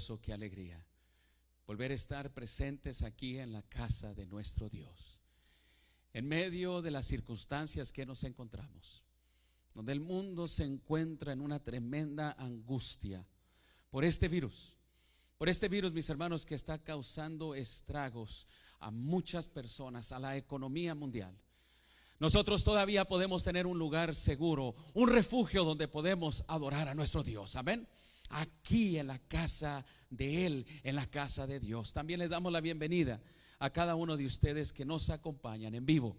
gozo, qué alegría volver a estar presentes aquí en la casa de nuestro Dios, en medio de las circunstancias que nos encontramos, donde el mundo se encuentra en una tremenda angustia por este virus. Por este virus, mis hermanos, que está causando estragos a muchas personas, a la economía mundial. Nosotros todavía podemos tener un lugar seguro, un refugio donde podemos adorar a nuestro Dios. Amén. Aquí en la casa de Él, en la casa de Dios. También les damos la bienvenida a cada uno de ustedes que nos acompañan en vivo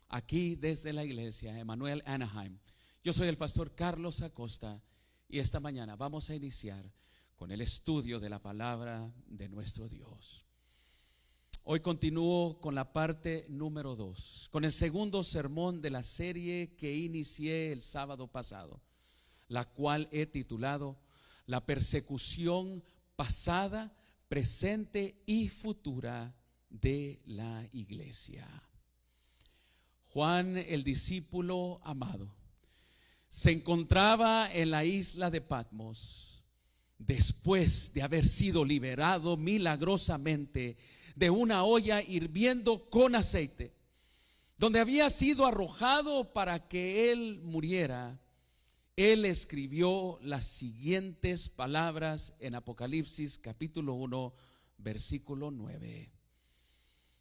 aquí desde la iglesia Emmanuel Anaheim. Yo soy el pastor Carlos Acosta y esta mañana vamos a iniciar con el estudio de la palabra de nuestro Dios. Hoy continúo con la parte número 2, con el segundo sermón de la serie que inicié el sábado pasado, la cual he titulado La persecución pasada, presente y futura de la iglesia. Juan, el discípulo amado, se encontraba en la isla de Patmos después de haber sido liberado milagrosamente de una olla hirviendo con aceite, donde había sido arrojado para que él muriera. Él escribió las siguientes palabras en Apocalipsis capítulo 1 versículo 9.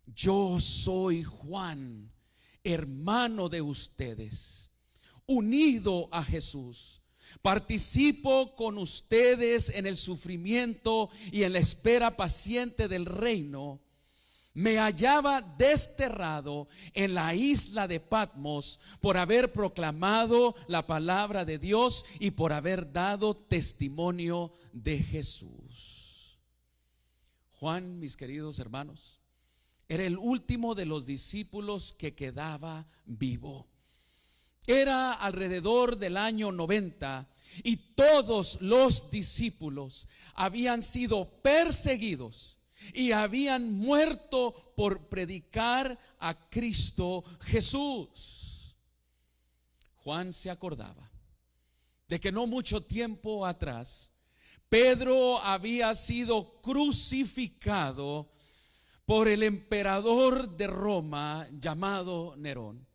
Yo soy Juan, hermano de ustedes, unido a Jesús. Participo con ustedes en el sufrimiento y en la espera paciente del reino. Me hallaba desterrado en la isla de Patmos por haber proclamado la palabra de Dios y por haber dado testimonio de Jesús. Juan, mis queridos hermanos, era el último de los discípulos que quedaba vivo. Era alrededor del año 90 y todos los discípulos habían sido perseguidos y habían muerto por predicar a Cristo Jesús. Juan se acordaba de que no mucho tiempo atrás Pedro había sido crucificado por el emperador de Roma llamado Nerón.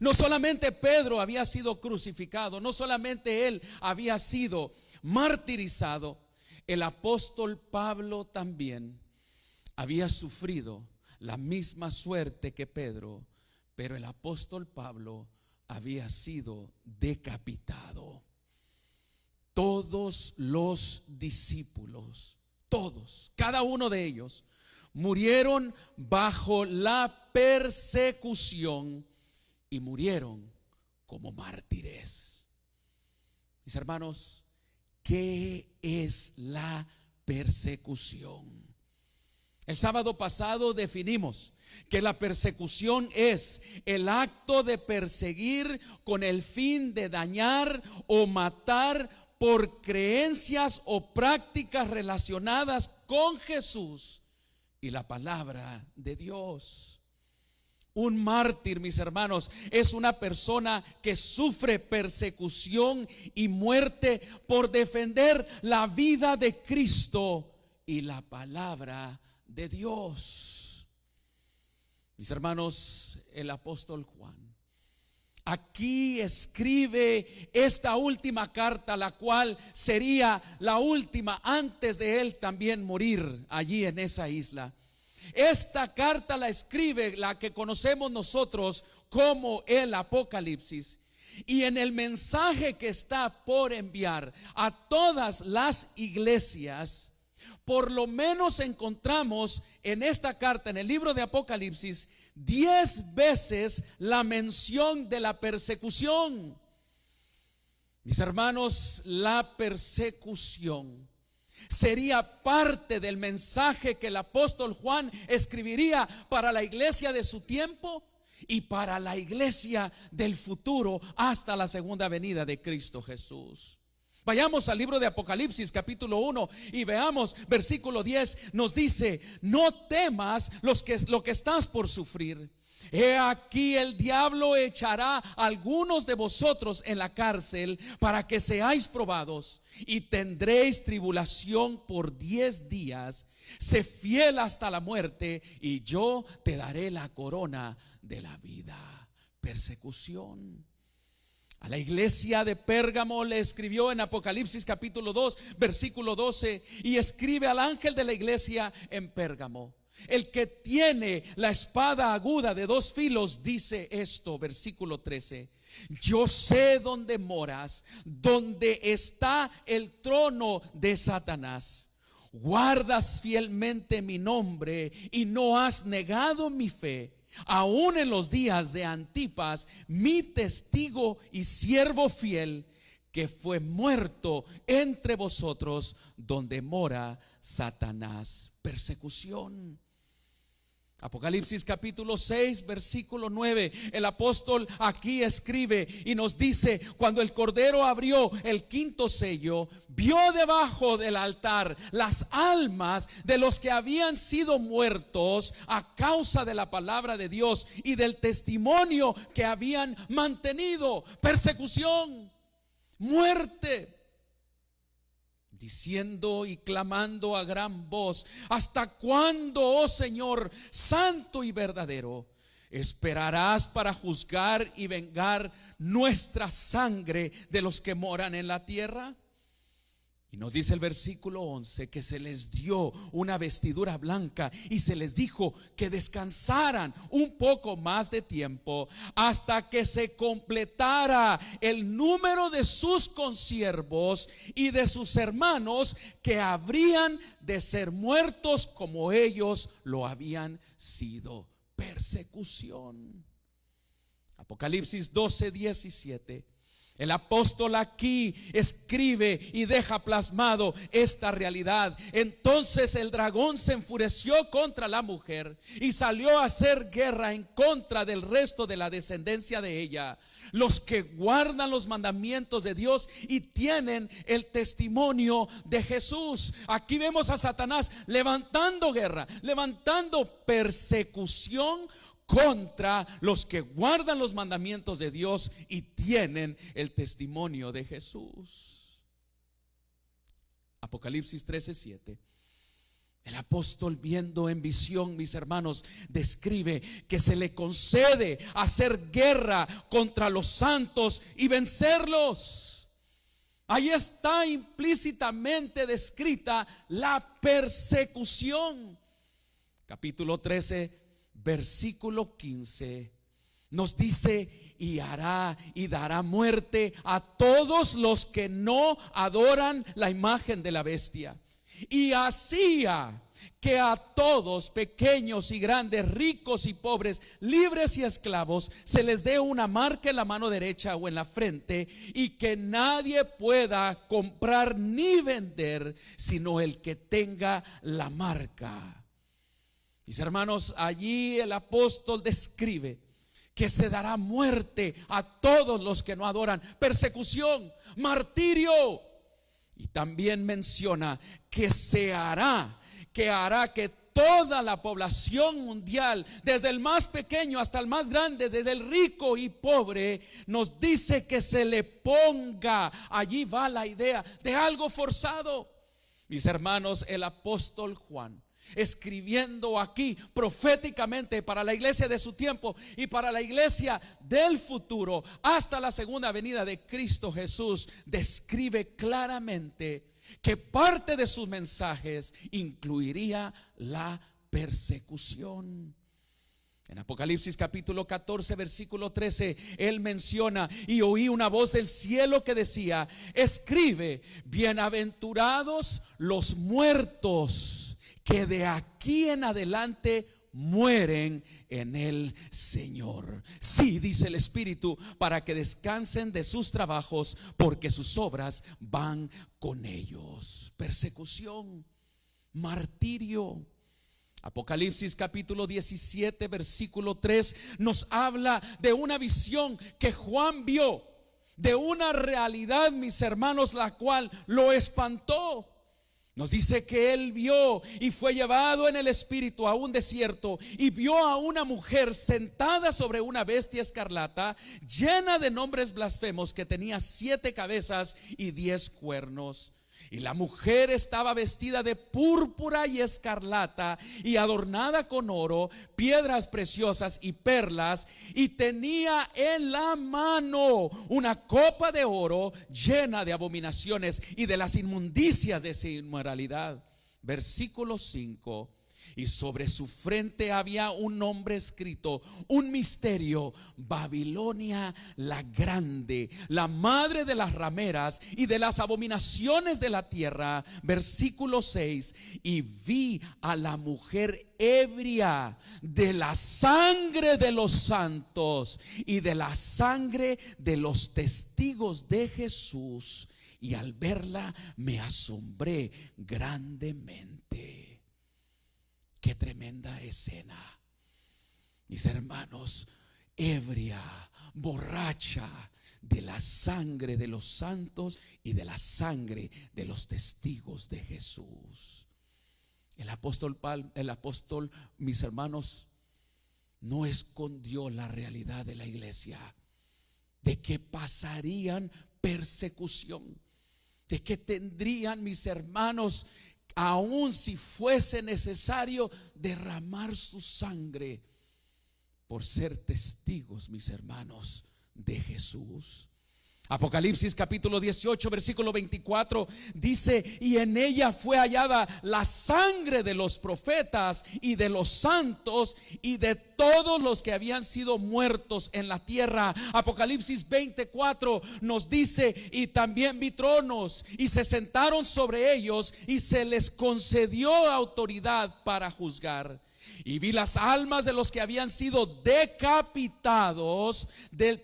No solamente Pedro había sido crucificado, no solamente él había sido martirizado, el apóstol Pablo también había sufrido la misma suerte que Pedro, pero el apóstol Pablo había sido decapitado. Todos los discípulos, todos, cada uno de ellos, murieron bajo la persecución y murieron como mártires. Mis hermanos, ¿qué es la persecución? El sábado pasado definimos que la persecución es el acto de perseguir con el fin de dañar o matar por creencias o prácticas relacionadas con Jesús y la palabra de Dios. Un mártir, mis hermanos, es una persona que sufre persecución y muerte por defender la vida de Cristo y la palabra de Dios. Mis hermanos, el apóstol Juan aquí escribe esta última carta, la cual sería la última antes de él también morir allí en esa isla. Esta carta la escribe, la que conocemos nosotros como el Apocalipsis, y en el mensaje que está por enviar a todas las iglesias, por lo menos encontramos en esta carta, en el libro de Apocalipsis, 10 veces la mención de la persecución. Mis hermanos, la persecución sería parte del mensaje que el apóstol Juan escribiría para la iglesia de su tiempo y para la iglesia del futuro hasta la segunda venida de Cristo Jesús. Vayamos al libro de Apocalipsis capítulo 1 y veamos versículo 10. Nos dice: no temas lo que estás por sufrir. He aquí, el diablo echará a algunos de vosotros en la cárcel para que seáis probados, y tendréis tribulación por 10 días. Sé fiel hasta la muerte, y yo te daré la corona de la vida. Persecución. A la iglesia de Pérgamo le escribió en Apocalipsis capítulo 2 versículo 12, y escribe al ángel de la iglesia en Pérgamo: el que tiene la espada aguda de 2 filos dice esto, versículo 13: yo sé dónde moras, donde está el trono de Satanás. Guardas fielmente mi nombre y no has negado mi fe, aún en los días de Antipas, mi testigo y siervo fiel, que fue muerto entre vosotros, donde mora Satanás. Persecución. Apocalipsis capítulo 6 versículo 9, el apóstol aquí escribe y nos dice: cuando el Cordero abrió el 5º sello, vio debajo del altar las almas de los que habían sido muertos a causa de la palabra de Dios y del testimonio que habían mantenido. Persecución, muerte. Diciendo y clamando a gran voz: ¿hasta cuándo, oh Señor, santo y verdadero, esperarás para juzgar y vengar nuestra sangre de los que moran en la tierra? Y nos dice el versículo 11 que se les dio una vestidura blanca y se les dijo que descansaran un poco más de tiempo, hasta que se completara el número de sus consiervos y de sus hermanos, que habrían de ser muertos como ellos lo habían sido. Persecución. Apocalipsis 12:17. El apóstol aquí escribe y deja plasmado esta realidad. Entonces el dragón se enfureció contra la mujer y salió a hacer guerra en contra del resto de la descendencia de ella, los que guardan los mandamientos de Dios y tienen el testimonio de Jesús. Aquí vemos a Satanás levantando guerra, levantando persecución contra los que guardan los mandamientos de Dios y tienen el testimonio de Jesús. Apocalipsis 13:7. El apóstol, viendo en visión, mis hermanos, describe que se le concede hacer guerra contra los santos y vencerlos. Ahí está implícitamente descrita la persecución. Capítulo 13 versículo 15 nos dice: y hará y dará muerte a todos los que no adoran la imagen de la bestia, y hacía que a todos, pequeños y grandes, ricos y pobres, libres y esclavos, se les dé una marca en la mano derecha o en la frente, y que nadie pueda comprar ni vender sino el que tenga la marca. Mis hermanos, allí el apóstol describe que se dará muerte a todos los que no adoran, persecución, martirio, y también menciona que hará que toda la población mundial, desde el más pequeño hasta el más grande, desde el rico y pobre, nos dice que se le ponga, allí va la idea de algo forzado. Mis hermanos, el apóstol Juan, escribiendo aquí proféticamente para la iglesia de su tiempo y para la iglesia del futuro, hasta la segunda venida de Cristo Jesús, describe claramente que parte de sus mensajes incluiría la persecución. En Apocalipsis capítulo 14 versículo 13, él menciona: y oí una voz del cielo que decía: escribe, bienaventurados los muertos que de aquí en adelante mueren en el Señor. Sí, dice el Espíritu, para que descansen de sus trabajos, porque sus obras van con ellos. Persecución, martirio. Apocalipsis capítulo 17 versículo 3 nos habla de una visión que Juan vio, de una realidad, mis hermanos, la cual lo espantó. Nos dice que él vio y fue llevado en el espíritu a un desierto y vio a una mujer sentada sobre una bestia escarlata, llena de nombres blasfemos, que tenía 7 cabezas y 10 cuernos. Y la mujer estaba vestida de púrpura y escarlata y adornada con oro, piedras preciosas y perlas, y tenía en la mano una copa de oro llena de abominaciones y de las inmundicias de su inmoralidad. Versículo 5. Y sobre su frente había un nombre escrito, un misterio: Babilonia la grande, la madre de las rameras y de las abominaciones de la tierra. Versículo 6. Y vi a la mujer ebria de la sangre de los santos y de la sangre de los testigos de Jesús, y al verla me asombré grandemente. Qué tremenda escena, mis hermanos, ebria, borracha de la sangre de los santos y de la sangre de los testigos de Jesús. El apóstol, mis hermanos, no escondió la realidad de la iglesia, de que pasarían persecución, de que tendrían, mis hermanos, aun si fuese necesario, derramar su sangre por ser testigos, mis hermanos, de Jesús. Apocalipsis capítulo 18 versículo 24 dice: y en ella fue hallada la sangre de los profetas y de los santos y de todos los que habían sido muertos en la tierra. Apocalipsis 24 nos dice: y también vi tronos y se sentaron sobre ellos y se les concedió autoridad para juzgar. Y vi las almas de los que habían sido decapitados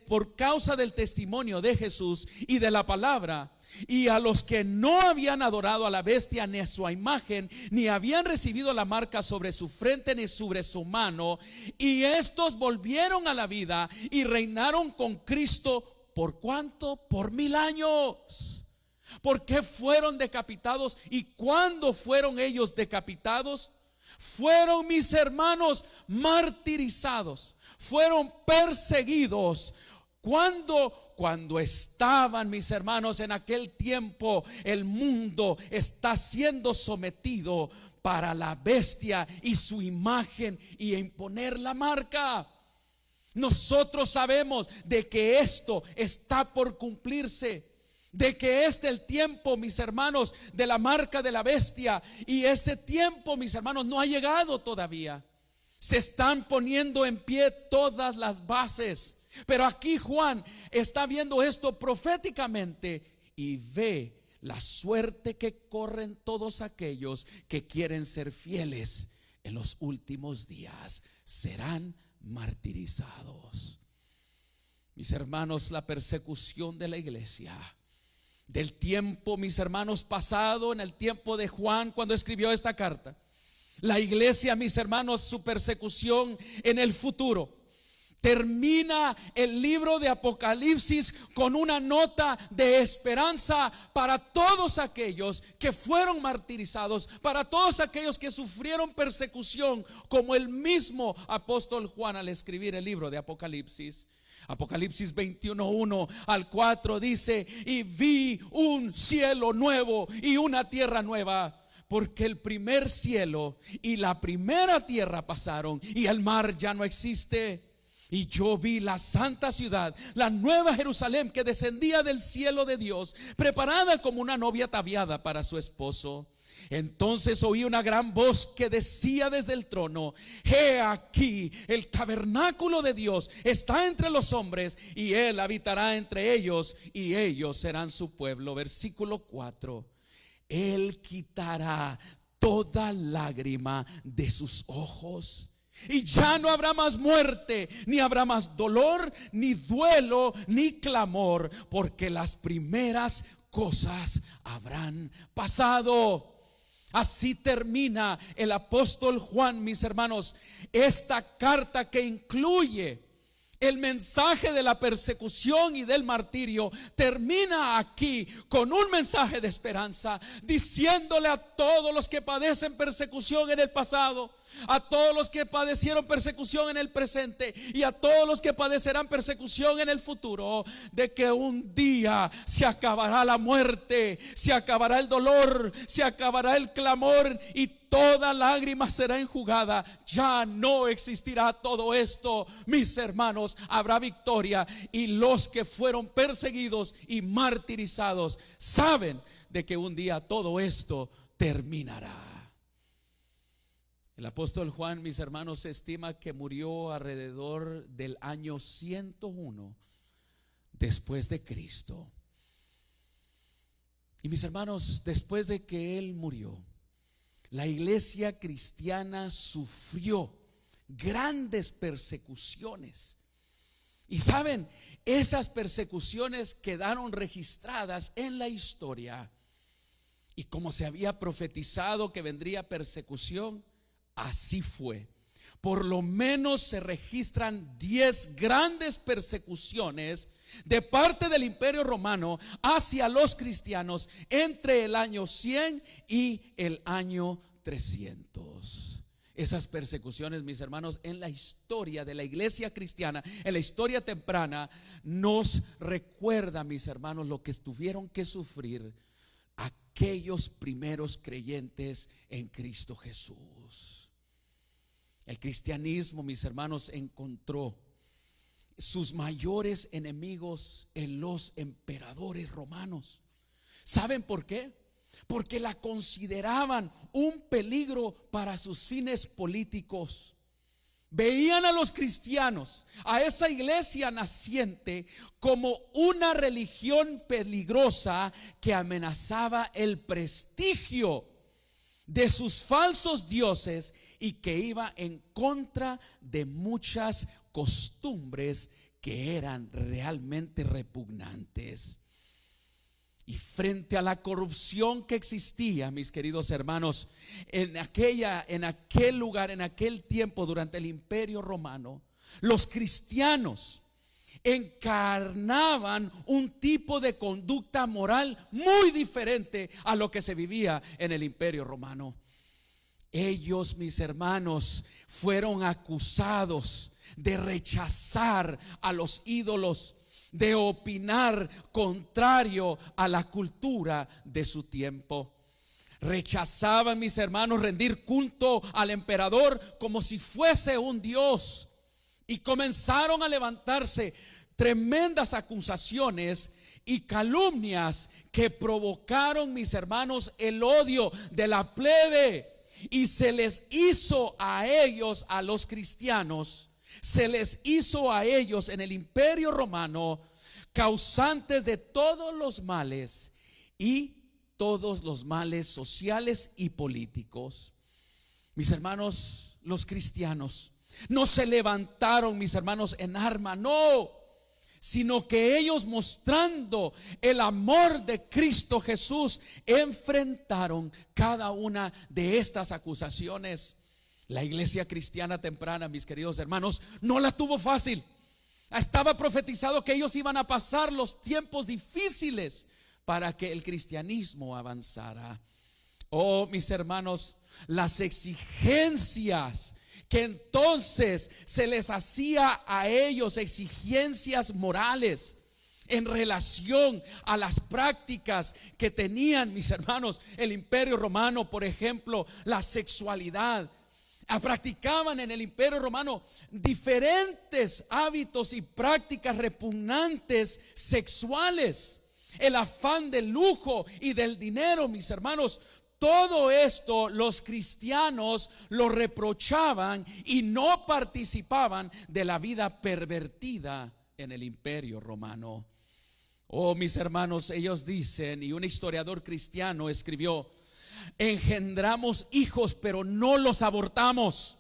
por causa del testimonio de Jesús y de la palabra, y a los que no habían adorado a la bestia ni a su imagen, ni habían recibido la marca sobre su frente ni sobre su mano, y estos volvieron a la vida y reinaron con Cristo. ¿Por cuánto? Por 1000 años. ¿Por qué fueron decapitados? ¿Y cuándo fueron ellos decapitados? Fueron, mis hermanos, martirizados, fueron perseguidos. Cuando estaban, mis hermanos, en aquel tiempo, el mundo está siendo sometido para la bestia y su imagen y imponer la marca. Nosotros sabemos de que esto está por cumplirse, de que este es el tiempo, mis hermanos, de la marca de la bestia. Y ese tiempo, mis hermanos, no ha llegado todavía. Se están poniendo en pie todas las bases. Pero aquí Juan está viendo esto proféticamente y ve la suerte que corren todos aquellos que quieren ser fieles en los últimos días. Serán martirizados. Mis hermanos, la persecución de la iglesia del tiempo, mis hermanos, pasado, en el tiempo de Juan, cuando escribió esta carta, la iglesia, mis hermanos, su persecución en el futuro. Termina el libro de Apocalipsis con una nota de esperanza para todos aquellos que fueron martirizados, para todos aquellos que sufrieron persecución, como el mismo apóstol Juan al escribir el libro de Apocalipsis. Apocalipsis 21:1 al 4 dice: y vi un cielo nuevo y una tierra nueva, porque el primer cielo y la primera tierra pasaron y el mar ya no existe. Y yo vi la santa ciudad, la nueva Jerusalén, que descendía del cielo de Dios, preparada como una novia ataviada para su esposo. Entonces oí una gran voz que decía desde el trono: he aquí, el tabernáculo de Dios está entre los hombres, y Él habitará entre ellos, y ellos serán su pueblo. Versículo 4: Él quitará toda lágrima de sus ojos, y ya no habrá más muerte, ni habrá más dolor, ni duelo, ni clamor, porque las primeras cosas habrán pasado. Así termina el apóstol Juan, mis hermanos, esta carta que incluye El mensaje de la persecución y del martirio termina aquí con un mensaje de esperanza, diciéndole a todos los que padecen persecución en el pasado, a todos los que padecieron persecución en el presente y a todos los que padecerán persecución en el futuro, de que un día se acabará la muerte, se acabará el dolor, se acabará el clamor y toda lágrima será enjugada. Ya no existirá todo esto, mis hermanos. Habrá victoria, y los que fueron perseguidos y martirizados saben de que un día todo esto terminará. El apóstol Juan, mis hermanos, se estima que murió alrededor del año 101 después de Cristo. Y mis hermanos, después de que él murió, la iglesia cristiana sufrió grandes persecuciones. Y saben, esas persecuciones quedaron registradas en la historia. Y como se había profetizado que vendría persecución, así fue. Por lo menos se registran 10 grandes persecuciones de parte del Imperio Romano hacia los cristianos entre el año 100 y el año 300. Esas persecuciones, mis hermanos, en la historia de la iglesia cristiana, en la historia temprana, nos recuerda, mis hermanos, lo que tuvieron que sufrir aquellos primeros creyentes en Cristo Jesús. El cristianismo, mis hermanos, encontró sus mayores enemigos en los emperadores romanos. ¿Saben por qué? Porque la consideraban un peligro para sus fines políticos. Veían a los cristianos, a esa iglesia naciente, como una religión peligrosa que amenazaba el prestigio de sus falsos dioses y que iba en contra de muchas costumbres que eran realmente repugnantes. Y frente a la corrupción que existía, mis queridos hermanos, en aquel lugar, en aquel tiempo, durante el Imperio Romano, los cristianos encarnaban un tipo de conducta moral muy diferente a lo que se vivía en el Imperio Romano. Ellos, mis hermanos, fueron acusados de rechazar a los ídolos, de opinar contrario a la cultura de su tiempo. Rechazaban, mis hermanos, rendir culto al emperador como si fuese un dios. Y comenzaron a levantarse tremendas acusaciones y calumnias que provocaron, mis hermanos, el odio de la plebe. Y se les hizo a ellos, a los cristianos, se les hizo a ellos en el Imperio Romano causantes de todos los males, y todos los males sociales y políticos. Mis hermanos, los cristianos no se levantaron, mis hermanos, en arma, no, sino que ellos, mostrando el amor de Cristo Jesús, enfrentaron cada una de estas acusaciones. La iglesia cristiana temprana, mis queridos hermanos, no la tuvo fácil. Estaba profetizado que ellos iban a pasar los tiempos difíciles para que el cristianismo avanzara. Oh, mis hermanos, las exigencias que entonces se les hacía a ellos, exigencias morales en relación a las prácticas que tenían, mis hermanos, el Imperio Romano. Por ejemplo, la sexualidad. Practicaban en el Imperio Romano diferentes hábitos y prácticas repugnantes sexuales. El afán del lujo y del dinero, mis hermanos. Todo esto los cristianos lo reprochaban y no participaban de la vida pervertida en el Imperio Romano. Oh, mis hermanos, ellos dicen, y un historiador cristiano escribió: engendramos hijos, pero no los abortamos.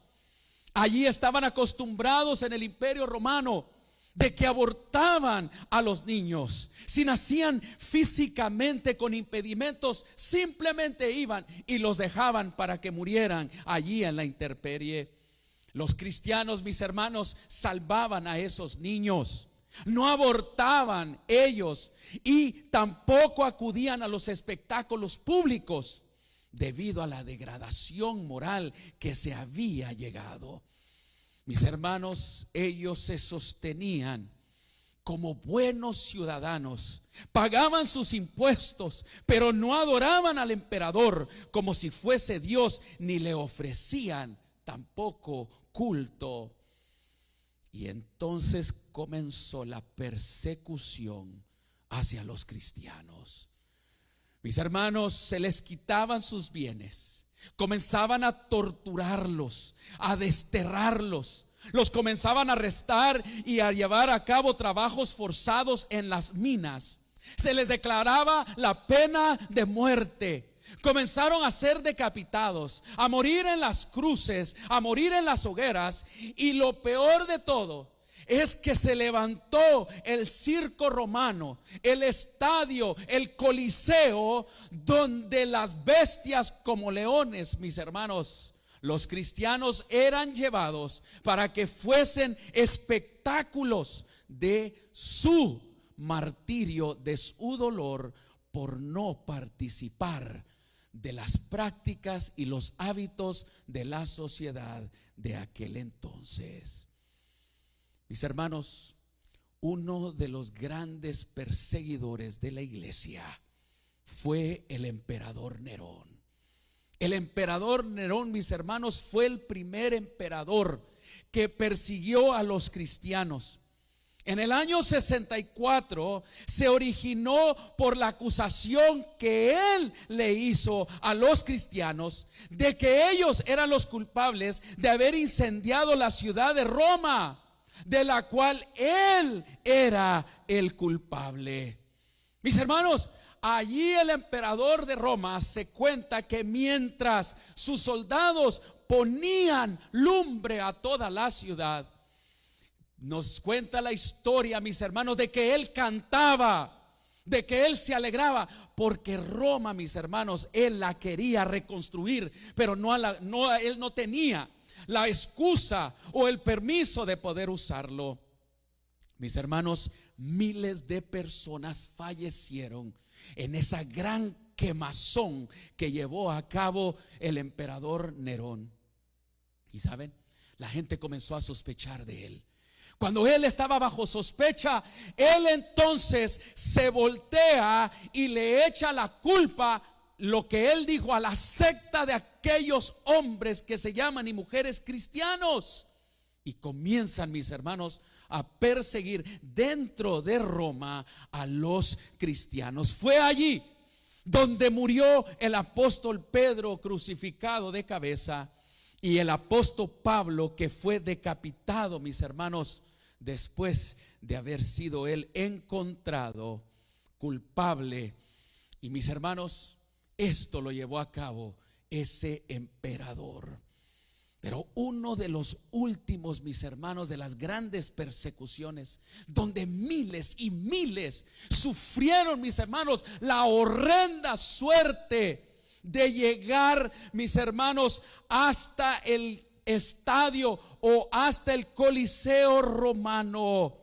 Allí estaban acostumbrados en el Imperio Romano de que abortaban a los niños. Si nacían físicamente con impedimentos, simplemente iban y los dejaban para que murieran allí en la intemperie. Los cristianos, mis hermanos, salvaban a esos niños. No abortaban ellos y tampoco acudían a los espectáculos públicos debido a la degradación moral que se había llegado. Mis hermanos, ellos se sostenían como buenos ciudadanos, pagaban sus impuestos, pero no adoraban al emperador como si fuese Dios, ni le ofrecían tampoco culto. Y entonces comenzó la persecución hacia los cristianos. Mis hermanos, se les quitaban sus bienes, comenzaban a torturarlos, a desterrarlos. Los comenzaban a arrestar y a llevar a cabo trabajos forzados en las minas. Se les declaraba la pena de muerte. Comenzaron a ser decapitados, a morir en las cruces, a morir en las hogueras. Y lo peor de todo es que se levantó el circo romano, el estadio, el coliseo, donde las bestias como leones, mis hermanos, los cristianos eran llevados para que fuesen espectáculos de su martirio, de su dolor por no participar de las prácticas y los hábitos de la sociedad de aquel entonces. Mis hermanos, uno de los grandes perseguidores de la iglesia fue el emperador Nerón. El emperador Nerón, mis hermanos, fue el primer emperador que persiguió a los cristianos. En el año 64 se originó por la acusación que él le hizo a los cristianos de que ellos eran los culpables de haber incendiado la ciudad de Roma, de la cual él era el culpable. Mis hermanos, allí el emperador de Roma se cuenta que mientras sus soldados ponían lumbre a toda la ciudad, nos cuenta la historia, mis hermanos, de que él cantaba, de que él se alegraba, porque Roma, mis hermanos, él la quería reconstruir, pero él no tenía la excusa o el permiso de poder usarlo. Mis hermanos, miles de personas fallecieron en esa gran quemazón que llevó a cabo el emperador Nerón. Y saben, la gente comenzó a sospechar de él. Cuando él estaba bajo sospecha, él entonces se voltea y le echa la culpa, lo que él dijo, a la secta de aquellos hombres que se llaman y mujeres cristianos. Y comienzan, mis hermanos, a perseguir dentro de Roma a los cristianos. Fue allí donde murió el apóstol Pedro crucificado de cabeza, y el apóstol Pablo, que fue decapitado, mis hermanos, después de haber sido él encontrado culpable. Y mis hermanos, esto lo llevó a cabo ese emperador. Pero uno de los últimos, mis hermanos, de las grandes persecuciones, donde miles y miles sufrieron, mis hermanos, la horrenda suerte de llegar, mis hermanos, hasta el estadio o hasta el coliseo romano,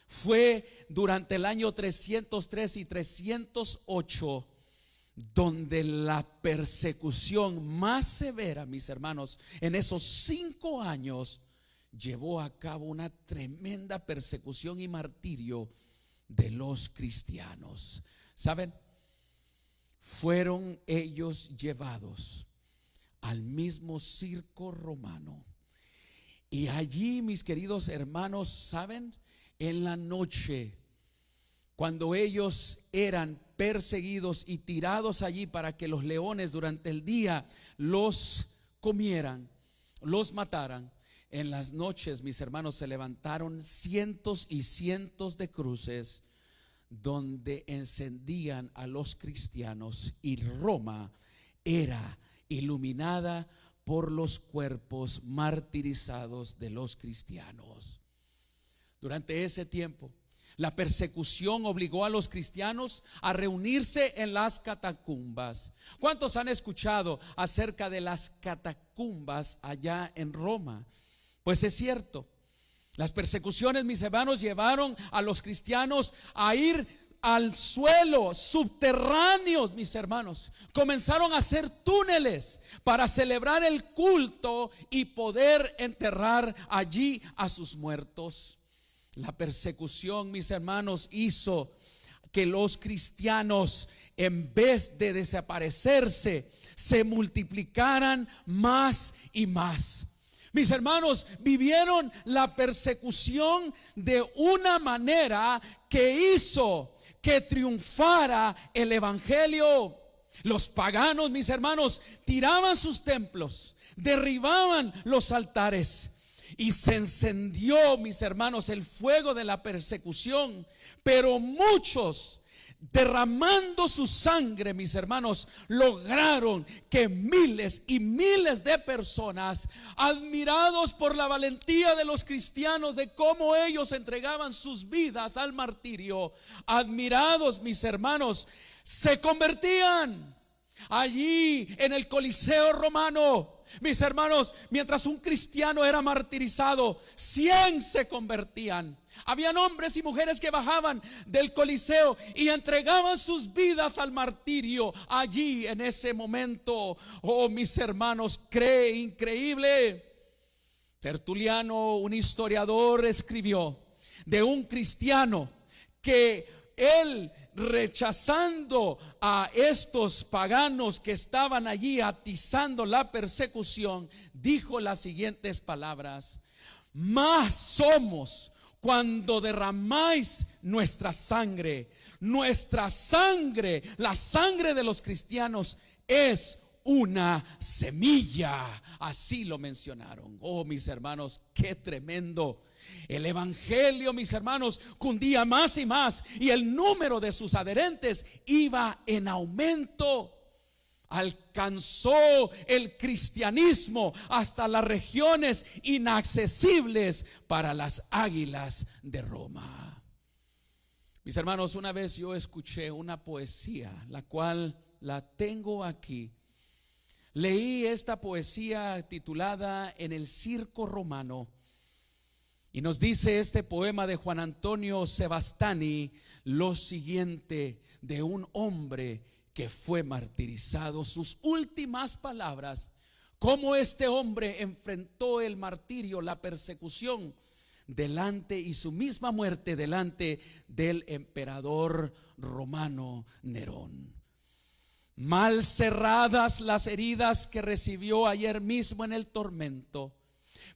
fue durante el año 303 y 308, donde la persecución más severa, mis hermanos, en esos 5 años llevó a cabo una tremenda persecución y martirio de los cristianos. ¿Saben? Fueron ellos llevados al mismo circo romano, y allí, mis queridos hermanos, ¿saben? En la noche, cuando ellos eran perseguidos y tirados allí para que los leones durante el día los comieran, los mataran, en las noches, mis hermanos, se levantaron cientos y cientos de cruces donde encendían a los cristianos, y Roma era iluminada por los cuerpos martirizados de los cristianos. Durante ese tiempo, la persecución obligó a los cristianos a reunirse en las catacumbas. ¿Cuántos han escuchado acerca de las catacumbas allá en Roma? Pues es cierto, las persecuciones, mis hermanos, llevaron a los cristianos a ir al suelo, subterráneos, mis hermanos. Comenzaron a hacer túneles para celebrar el culto y poder enterrar allí a sus muertos. La persecución, mis hermanos, hizo que los cristianos, en vez de desaparecerse, se multiplicaran más y más. Mis hermanos, vivieron la persecución de una manera que hizo que triunfara el evangelio. Los paganos, mis hermanos, tiraban sus templos, derribaban los altares y se encendió, mis hermanos, el fuego de la persecución. Pero muchos, derramando su sangre, mis hermanos, lograron que miles y miles de personas, admirados por la valentía de los cristianos, de cómo ellos entregaban sus vidas al martirio, admirados, mis hermanos, se convertían. Allí en el Coliseo romano, mis hermanos, mientras un cristiano era martirizado, 100 se convertían. Habían hombres y mujeres que bajaban del Coliseo y entregaban sus vidas al martirio allí en ese momento. Oh, mis hermanos, increíble. Tertuliano, un historiador, escribió de un cristiano que él, rechazando a estos paganos que estaban allí atizando la persecución, dijo las siguientes palabras: más somos cuando derramáis nuestra sangre, la sangre de los cristianos es una semilla. Así lo mencionaron. Oh, mis hermanos, qué tremendo. El evangelio, mis hermanos, cundía más y más, y el número de sus adherentes iba en aumento. Alcanzó el cristianismo hasta las regiones inaccesibles para las águilas de Roma. Mis hermanos, una vez yo escuché una poesía, la cual la tengo aquí. Leí esta poesía titulada En el circo romano. Y nos dice este poema de Juan Antonio Sebastani lo siguiente de un hombre que fue martirizado. Sus últimas palabras, cómo este hombre enfrentó el martirio, la persecución delante, y su misma muerte delante del emperador romano Nerón. Mal cerradas las heridas que recibió ayer mismo en el tormento,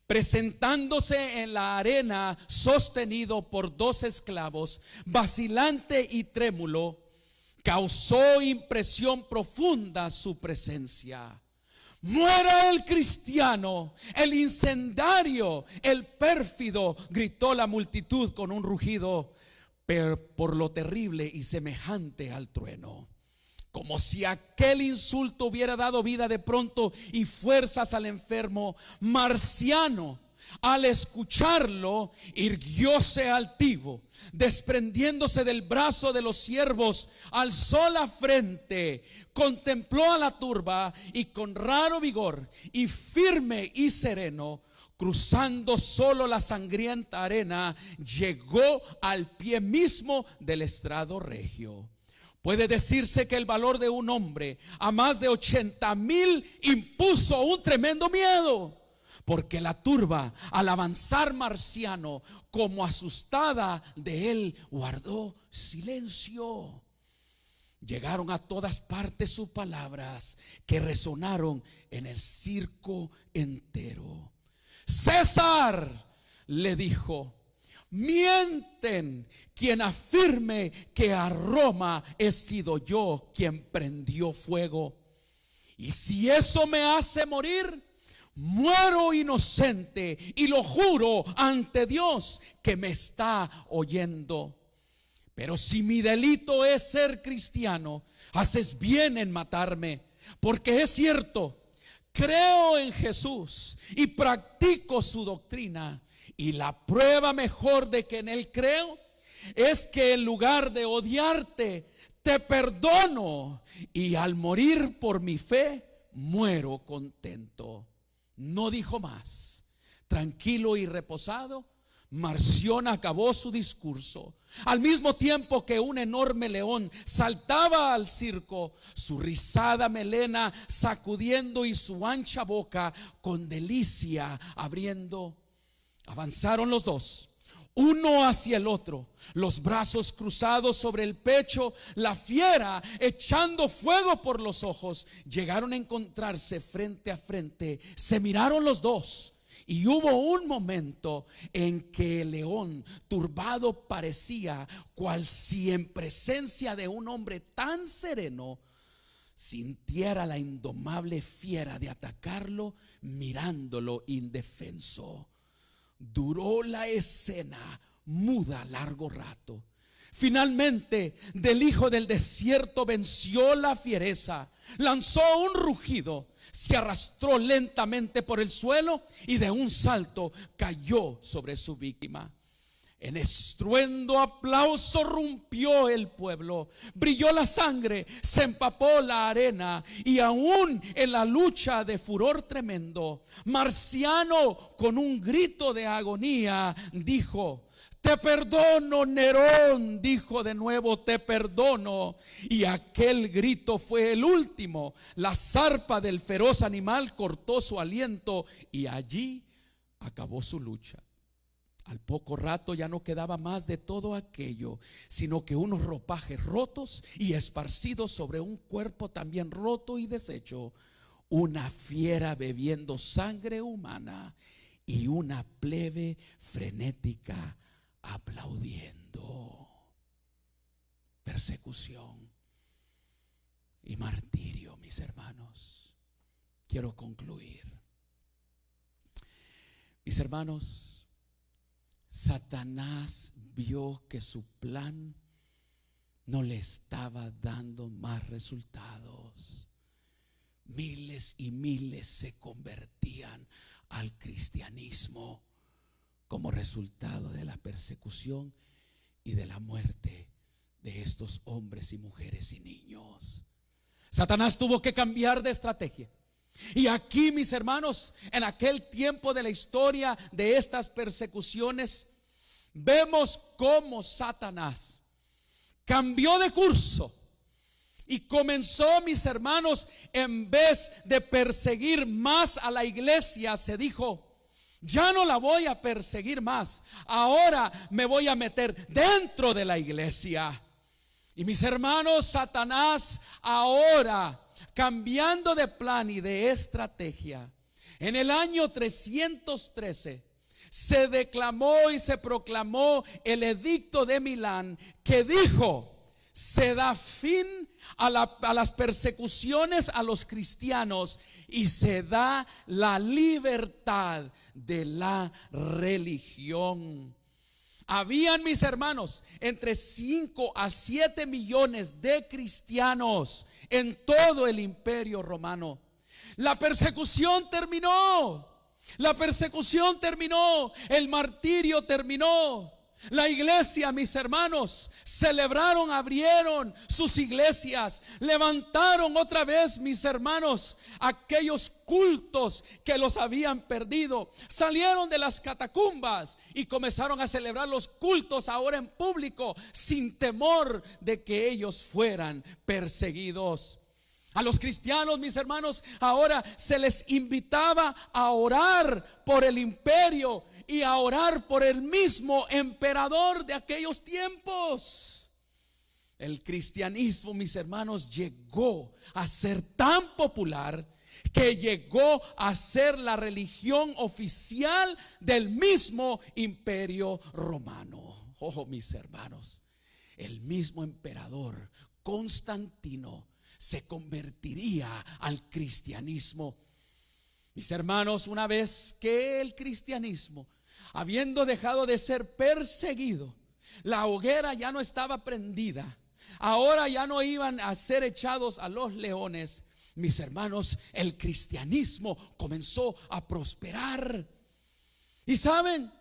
presentándose en la arena sostenido por 2 esclavos, vacilante y trémulo, causó impresión profunda su presencia. Muera el cristiano, el incendiario, el pérfido, gritó la multitud con un rugido, pero por lo terrible y semejante al trueno. Como si aquel insulto hubiera dado vida de pronto y fuerzas al enfermo, Marciano, al escucharlo, irguióse altivo, desprendiéndose del brazo de los siervos, alzó la frente, contempló a la turba y con raro vigor y firme y sereno, cruzando solo la sangrienta arena, llegó al pie mismo del estrado regio. Puede decirse que el valor de un hombre a más de 80,000 impuso un tremendo miedo, porque la turba, al avanzar Marciano, como asustada de él, guardó silencio. Llegaron a todas partes sus palabras, que resonaron en el circo entero. César, le dijo, mienten quien afirme que a Roma he sido yo quien prendió fuego. Y si eso me hace morir, muero inocente, y lo juro ante Dios que me está oyendo. Pero si mi delito es ser cristiano, haces bien en matarme, porque es cierto, creo en Jesús y practico su doctrina. Y la prueba mejor de que en él creo es que en lugar de odiarte, te perdono, y al morir por mi fe, muero contento. No dijo más. Tranquilo y reposado, Marción acabó su discurso. Al mismo tiempo que un enorme león saltaba al circo, su rizada melena sacudiendo y su ancha boca con delicia abriendo, avanzaron los dos, uno hacia el otro, los brazos cruzados sobre el pecho, la fiera echando fuego por los ojos. Llegaron a encontrarse frente a frente, se miraron los dos. Y hubo un momento en que el león turbado parecía cual si en presencia de un hombre tan sereno sintiera la indomable fiera de atacarlo, mirándolo indefenso. Duró la escena muda largo rato. Finalmente, del hijo del desierto venció la fiereza, lanzó un rugido, se arrastró lentamente por el suelo y de un salto cayó sobre su víctima. En estruendo aplauso rompió el pueblo, brilló la sangre, se empapó la arena, y aún en la lucha de furor tremendo, Marciano con un grito de agonía dijo: te perdono, Nerón. Dijo de nuevo: te perdono. Y aquel grito fue el último. La zarpa del feroz animal cortó su aliento y allí acabó su lucha. Al poco rato ya no quedaba más de todo aquello, sino que unos ropajes rotos y esparcidos sobre un cuerpo también roto y deshecho, una fiera bebiendo sangre humana y una plebe frenética aplaudiendo. Persecución y martirio, mis hermanos. Quiero concluir. Mis hermanos, Satanás vio que su plan no le estaba dando más resultados. Miles y miles se convertían al cristianismo como resultado de la persecución y de la muerte de estos hombres y mujeres y niños. Satanás tuvo que cambiar de estrategia. Y aquí, mis hermanos, en aquel tiempo de la historia de estas persecuciones, vemos cómo Satanás cambió de curso y comenzó, mis hermanos, en vez de perseguir más a la iglesia, se dijo: ya no la voy a perseguir más, ahora me voy a meter dentro de la iglesia. Y mis hermanos, Satanás ahora, cambiando de plan y de estrategia, en el año 313 se declamó y se proclamó el edicto de Milán, que dijo: se da fin a las persecuciones a los cristianos y se da la libertad de la religión. Habían, mis hermanos, entre 5 a 7 millones de cristianos en todo el imperio romano. La persecución terminó. La persecución terminó. El martirio terminó. La iglesia, mis hermanos, celebraron, abrieron sus iglesias, levantaron otra vez, mis hermanos, aquellos cultos que los habían perdido. Salieron de las catacumbas y comenzaron a celebrar los cultos ahora en público, sin temor de que ellos fueran perseguidos. A los cristianos, mis hermanos, ahora se les invitaba a orar por el imperio y a orar por el mismo emperador de aquellos tiempos. El cristianismo, mis hermanos, llegó a ser tan popular que llegó a ser la religión oficial del mismo imperio romano. Oh, mis hermanos, el mismo emperador Constantino se convertiría al cristianismo. Mis hermanos, una vez que el cristianismo, habiendo dejado de ser perseguido, la hoguera ya no estaba prendida, ahora ya no iban a ser echados a los leones, mis hermanos, el cristianismo comenzó a prosperar. Y saben,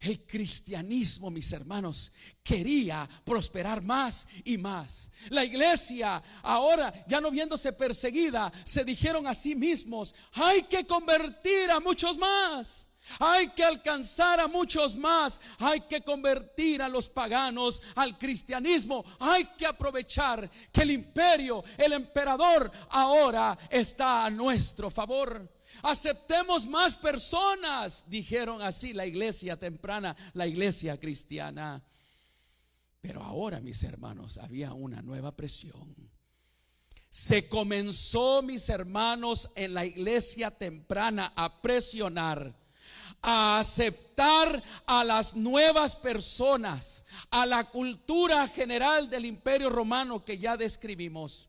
el cristianismo, mis hermanos, quería prosperar más y más. La iglesia, ahora ya no viéndose perseguida, se dijeron a sí mismos: hay que convertir a muchos más. Hay que alcanzar a muchos más. Hay que convertir a los paganos al cristianismo. Hay que aprovechar que el imperio, el emperador ahora está a nuestro favor. Aceptemos más personas, dijeron así la iglesia temprana, la iglesia cristiana. Pero ahora, mis hermanos, había una nueva presión. Se comenzó, mis hermanos, en la iglesia temprana a presionar, a aceptar a las nuevas personas, a la cultura general del imperio romano que ya describimos.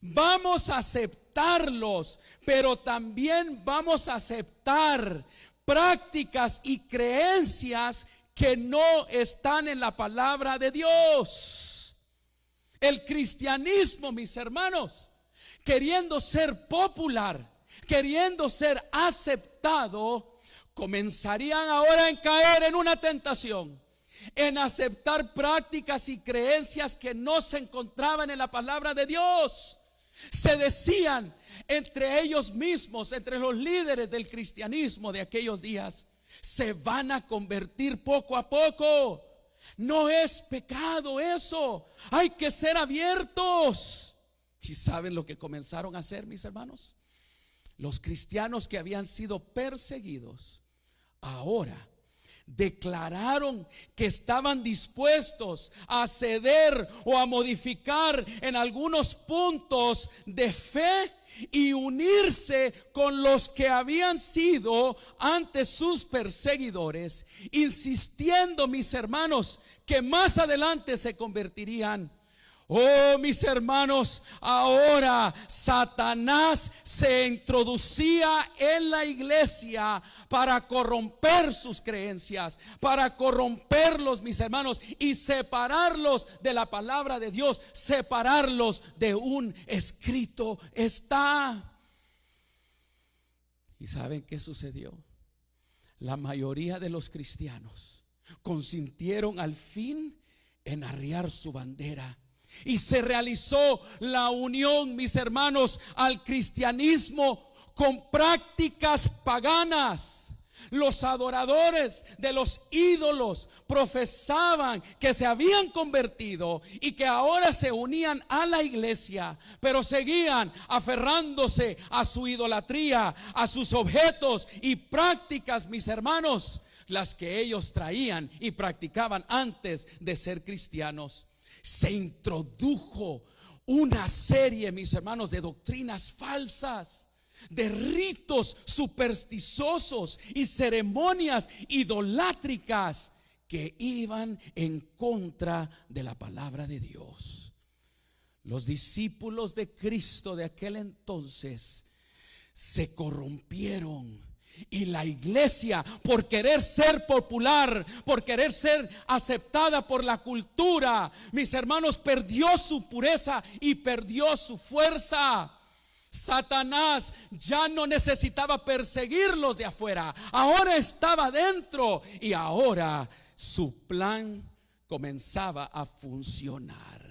Vamos a aceptarlos, pero también vamos a aceptar prácticas y creencias que no están en la palabra de Dios. El cristianismo, mis hermanos, queriendo ser popular, queriendo ser aceptado, comenzarían ahora a caer en una tentación, en aceptar prácticas y creencias que no se encontraban en la palabra de Dios. Se decían entre ellos mismos, entre los líderes del cristianismo de aquellos días: se van a convertir poco a poco. No es pecado eso. Hay que ser abiertos. ¿Y saben lo que comenzaron a hacer, mis hermanos? Los cristianos que habían sido perseguidos ahora declararon que estaban dispuestos a ceder o a modificar en algunos puntos de fe y unirse con los que habían sido antes sus perseguidores, insistiendo, mis hermanos, que más adelante se convertirían. Oh, mis hermanos, ahora Satanás se introducía en la iglesia para corromper sus creencias, para corromperlos, mis hermanos, y separarlos de la palabra de Dios, separarlos de un escrito está. ¿Y saben qué sucedió? La mayoría de los cristianos consintieron al fin en arriar su bandera. Y se realizó la unión, mis hermanos, al cristianismo con prácticas paganas. Los adoradores de los ídolos profesaban que se habían convertido y que ahora se unían a la iglesia, pero seguían aferrándose a su idolatría, a sus objetos y prácticas, mis hermanos, las que ellos traían y practicaban antes de ser cristianos. Se introdujo una serie, mis hermanos, de doctrinas falsas, de ritos supersticiosos y ceremonias idolátricas que iban en contra de la palabra de Dios. Los discípulos de Cristo de aquel entonces se corrompieron. Y la iglesia, por querer ser popular, por querer ser aceptada por la cultura, mis hermanos, perdió su pureza y perdió su fuerza. Satanás ya no necesitaba perseguirlos de afuera, ahora estaba dentro y ahora su plan comenzaba a funcionar.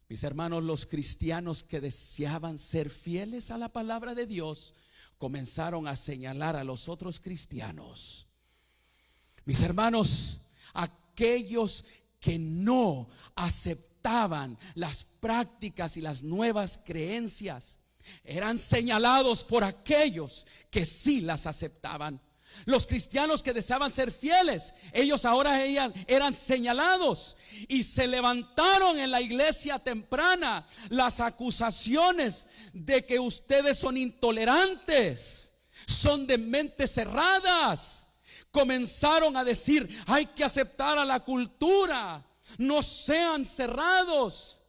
Mis hermanos, los cristianos que deseaban ser fieles a la palabra de Dios comenzaron a señalar a los otros cristianos. Mis hermanos, aquellos que no aceptaban las prácticas y las nuevas creencias eran señalados por aquellos que sí las aceptaban. Los cristianos que deseaban ser fieles, ellos ahora eran señalados, y se levantaron en la iglesia temprana las acusaciones de que ustedes son intolerantes, son de mentes cerradas. Comenzaron a decir: hay que aceptar a la cultura, no sean cerrados,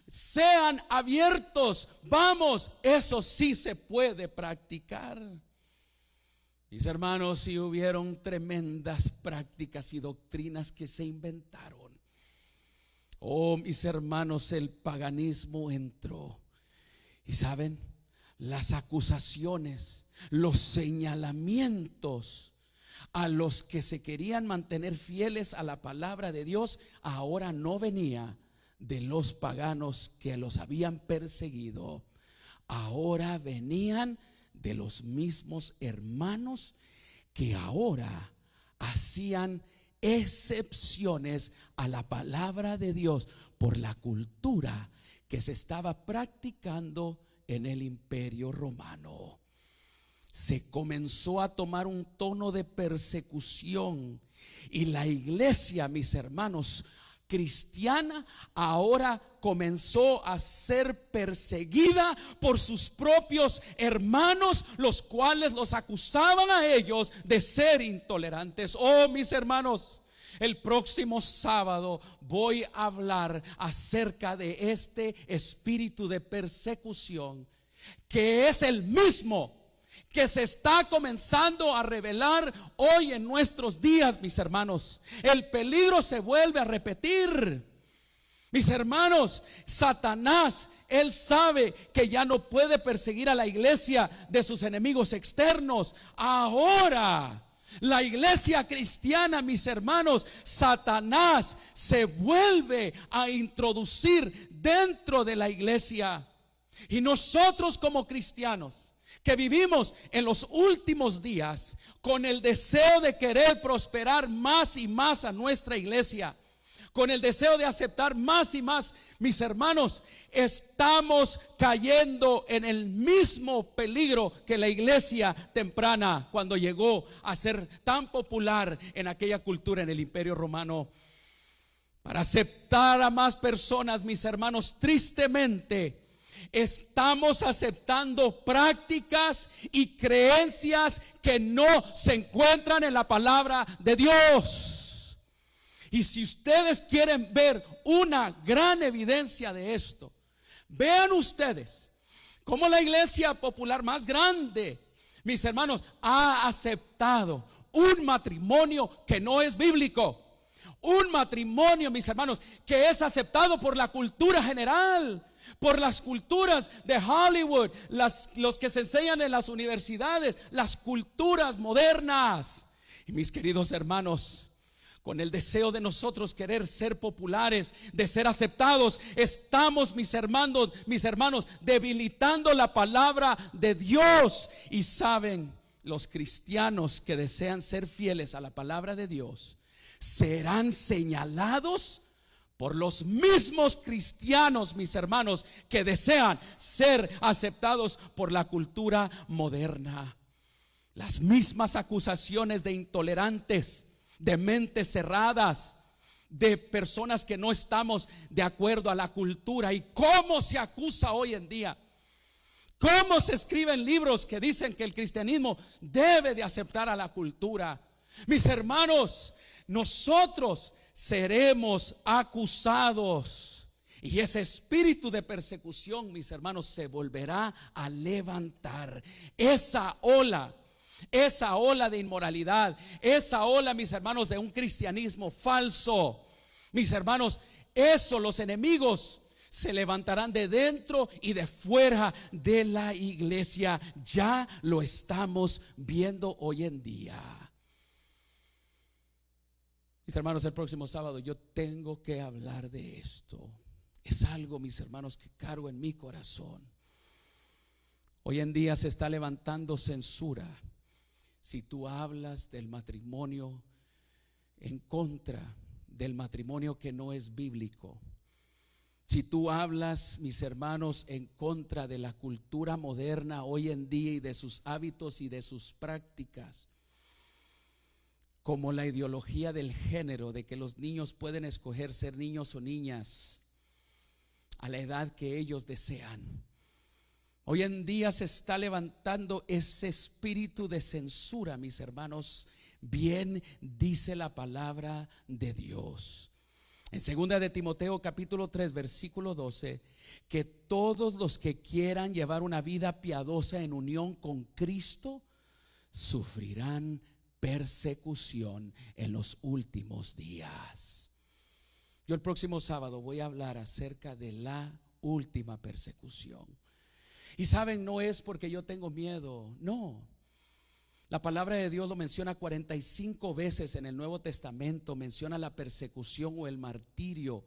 sean abiertos. Vamos, eso sí se puede practicar. Mis hermanos, si hubieron tremendas prácticas y doctrinas que se inventaron. Oh, mis hermanos, el paganismo entró. Y saben, las acusaciones, los señalamientos a los que se querían mantener fieles a la palabra de Dios, ahora no venía de los paganos que los habían perseguido. Ahora venían de los mismos hermanos que ahora hacían excepciones a la palabra de Dios por la cultura que se estaba practicando en el Imperio Romano. Se comenzó a tomar un tono de persecución y la iglesia, mis hermanos, cristiana ahora comenzó a ser perseguida por sus propios hermanos, los cuales los acusaban a ellos de ser intolerantes. Oh, mis hermanos, el próximo sábado voy a hablar acerca de este espíritu de persecución, que es el mismo que se está comenzando a revelar hoy en nuestros días, mis hermanos. El peligro se vuelve a repetir. Mis hermanos, Satanás, él sabe que ya no puede perseguir a la iglesia de sus enemigos externos. Ahora, la iglesia cristiana, mis hermanos, Satanás se vuelve a introducir dentro de la iglesia. Y nosotros como cristianos que vivimos en los últimos días con el deseo de querer prosperar más y más a nuestra iglesia, con el deseo de aceptar más y más, mis hermanos, estamos cayendo en el mismo peligro que la iglesia temprana cuando llegó a ser tan popular en aquella cultura en el Imperio Romano. Para aceptar a más personas, mis hermanos, tristemente estamos aceptando prácticas y creencias que no se encuentran en la palabra de Dios. Y si ustedes quieren ver una gran evidencia de esto, vean ustedes cómo la iglesia popular más grande, mis hermanos, ha aceptado un matrimonio que no es bíblico. Un matrimonio, mis hermanos, que es aceptado por la cultura general, por las culturas de Hollywood, los que se enseñan en las universidades, las culturas modernas. Y mis queridos hermanos, con el deseo de nosotros querer ser populares, de ser aceptados, estamos, mis hermanos, debilitando la palabra de Dios. Y saben, los cristianos que desean ser fieles a la palabra de Dios serán señalados por los mismos cristianos, mis hermanos, que desean ser aceptados por la cultura moderna. Las mismas acusaciones de intolerantes, de mentes cerradas, de personas que no estamos de acuerdo a la cultura. ¿Y cómo se acusa hoy en día? ¿Cómo se escriben libros que dicen que el cristianismo debe de aceptar a la cultura? Mis hermanos, nosotros seremos acusados y ese espíritu de persecución, mis hermanos, se volverá a levantar. Esa ola de inmoralidad, esa ola, mis hermanos, de un cristianismo falso, mis hermanos, eso los enemigos se levantarán de dentro y de fuera de la iglesia. Ya lo estamos viendo hoy en día. Mis hermanos, el próximo sábado yo tengo que hablar de esto. Es algo, mis hermanos, que cargo en mi corazón. Hoy en día se está levantando censura si tú hablas del matrimonio en contra del matrimonio que no es bíblico. Si tú hablas, mis hermanos, en contra de la cultura moderna hoy en día y de sus hábitos y de sus prácticas, como la ideología del género, de que los niños pueden escoger ser niños o niñas a la edad que ellos desean. Hoy en día se está levantando ese espíritu de censura, mis hermanos. Bien dice la palabra de Dios en 2 de Timoteo capítulo 3 versículo 12, que todos los que quieran llevar una vida piadosa en unión con Cristo sufrirán persecución en los últimos días. Yo el próximo sábado voy a hablar acerca de la última persecución. Y saben, no es porque yo tengo miedo, no. La palabra de Dios lo menciona 45 veces en el Nuevo Testamento. Menciona la persecución o el martirio,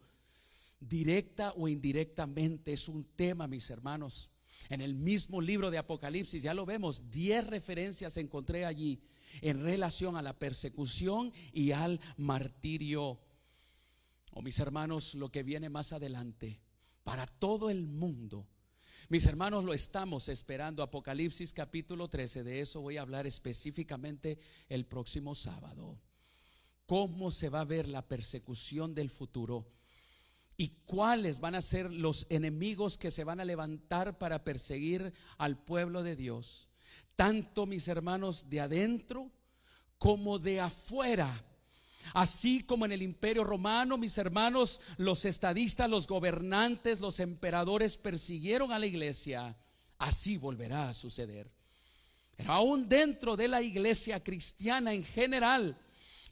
directa o indirectamente. Es un tema, mis hermanos. En el mismo libro de Apocalipsis, ya lo vemos, 10 referencias encontré allí en relación a la persecución y al martirio. Mis hermanos, lo que viene más adelante para todo el mundo, mis hermanos, lo estamos esperando. Apocalipsis capítulo 13, de eso voy a hablar específicamente el próximo sábado. Cómo se va a ver la persecución del futuro y cuáles van a ser los enemigos que se van a levantar para perseguir al pueblo de Dios, tanto, mis hermanos, de adentro como de afuera. Así como en el Imperio Romano, mis hermanos, los estadistas, los gobernantes, los emperadores persiguieron a la iglesia, así volverá a suceder. Pero aún dentro de la iglesia cristiana en general,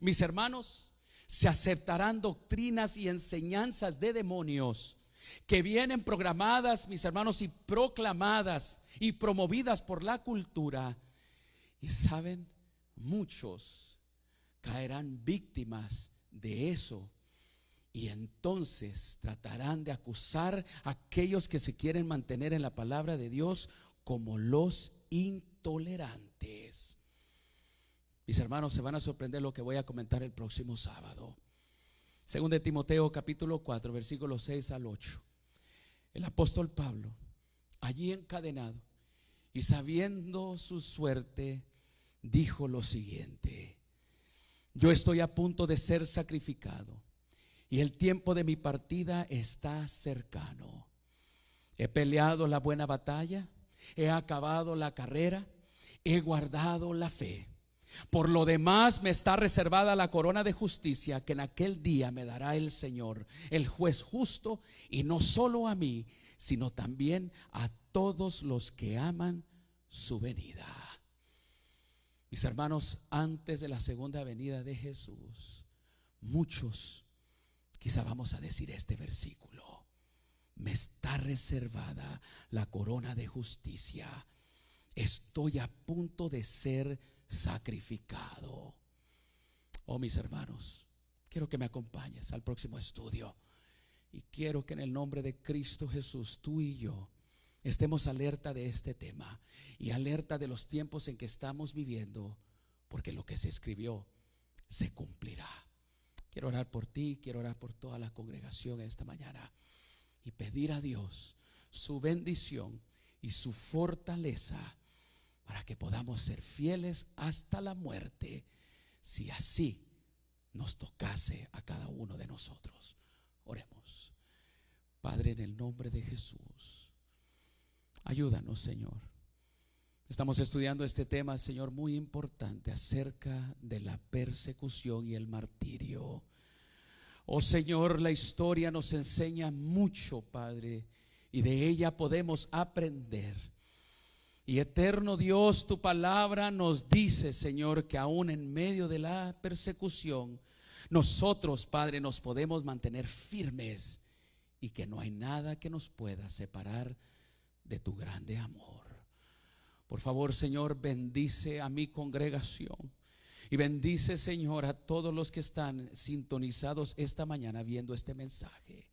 mis hermanos, se aceptarán doctrinas y enseñanzas de demonios que vienen programadas, mis hermanos, y proclamadas y promovidas por la cultura. Y saben, muchos caerán víctimas de eso, y entonces tratarán de acusar a aquellos que se quieren mantener en la palabra de Dios como los intolerantes. Mis hermanos, se van a sorprender lo que voy a comentar el próximo sábado. Según de Timoteo capítulo 4, versículos 6 al 8. El apóstol Pablo, allí encadenado y sabiendo su suerte, dijo lo siguiente: yo estoy a punto de ser sacrificado y el tiempo de mi partida está cercano. He peleado la buena batalla, he acabado la carrera, he guardado la fe. Por lo demás me está reservada la corona de justicia que en aquel día me dará el Señor, el juez justo, y no solo a mí, sino también a todos los que aman su venida. Mis hermanos, antes de la segunda venida de Jesús, muchos quizá vamos a decir este versículo: me está reservada la corona de justicia, estoy a punto de ser sacrificado. Mis hermanos, quiero que me acompañes al próximo estudio, y quiero que en el nombre de Cristo Jesús, tú y yo estemos alerta de este tema y alerta de los tiempos en que estamos viviendo, porque lo que se escribió se cumplirá. Quiero orar por ti, quiero orar por toda la congregación esta mañana y pedir a Dios su bendición y su fortaleza para que podamos ser fieles hasta la muerte, si así nos tocase a cada uno de nosotros. Oremos. Padre, en el nombre de Jesús, ayúdanos, Señor. Estamos estudiando este tema, Señor, muy importante, acerca de la persecución y el martirio. Señor, la historia nos enseña mucho, Padre, y de ella podemos aprender. Y eterno Dios, tu palabra nos dice, Señor, que aún en medio de la persecución, nosotros, Padre, nos podemos mantener firmes y que no hay nada que nos pueda separar de tu grande amor. Por favor, Señor, bendice a mi congregación y bendice, Señor, a todos los que están sintonizados esta mañana viendo este mensaje.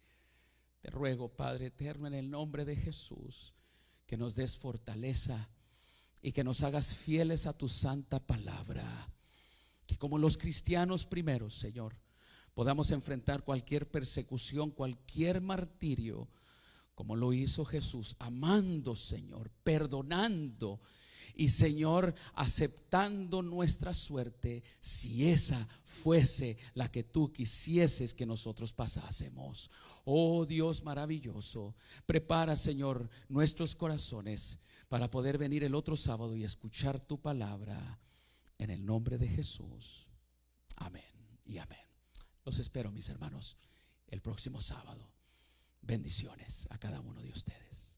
Te ruego, Padre eterno, en el nombre de Jesús, que nos des fortaleza y que nos hagas fieles a tu santa palabra. Que como los cristianos primeros, Señor, podamos enfrentar cualquier persecución, cualquier martirio, como lo hizo Jesús, amando, Señor, perdonando y, Señor, aceptando nuestra suerte, si esa fuese la que tú quisieses que nosotros pasásemos. Dios maravilloso, prepara, Señor, nuestros corazones para poder venir el otro sábado y escuchar tu palabra, en el nombre de Jesús. Amén y amén. Los espero, mis hermanos, el próximo sábado. Bendiciones a cada uno de ustedes.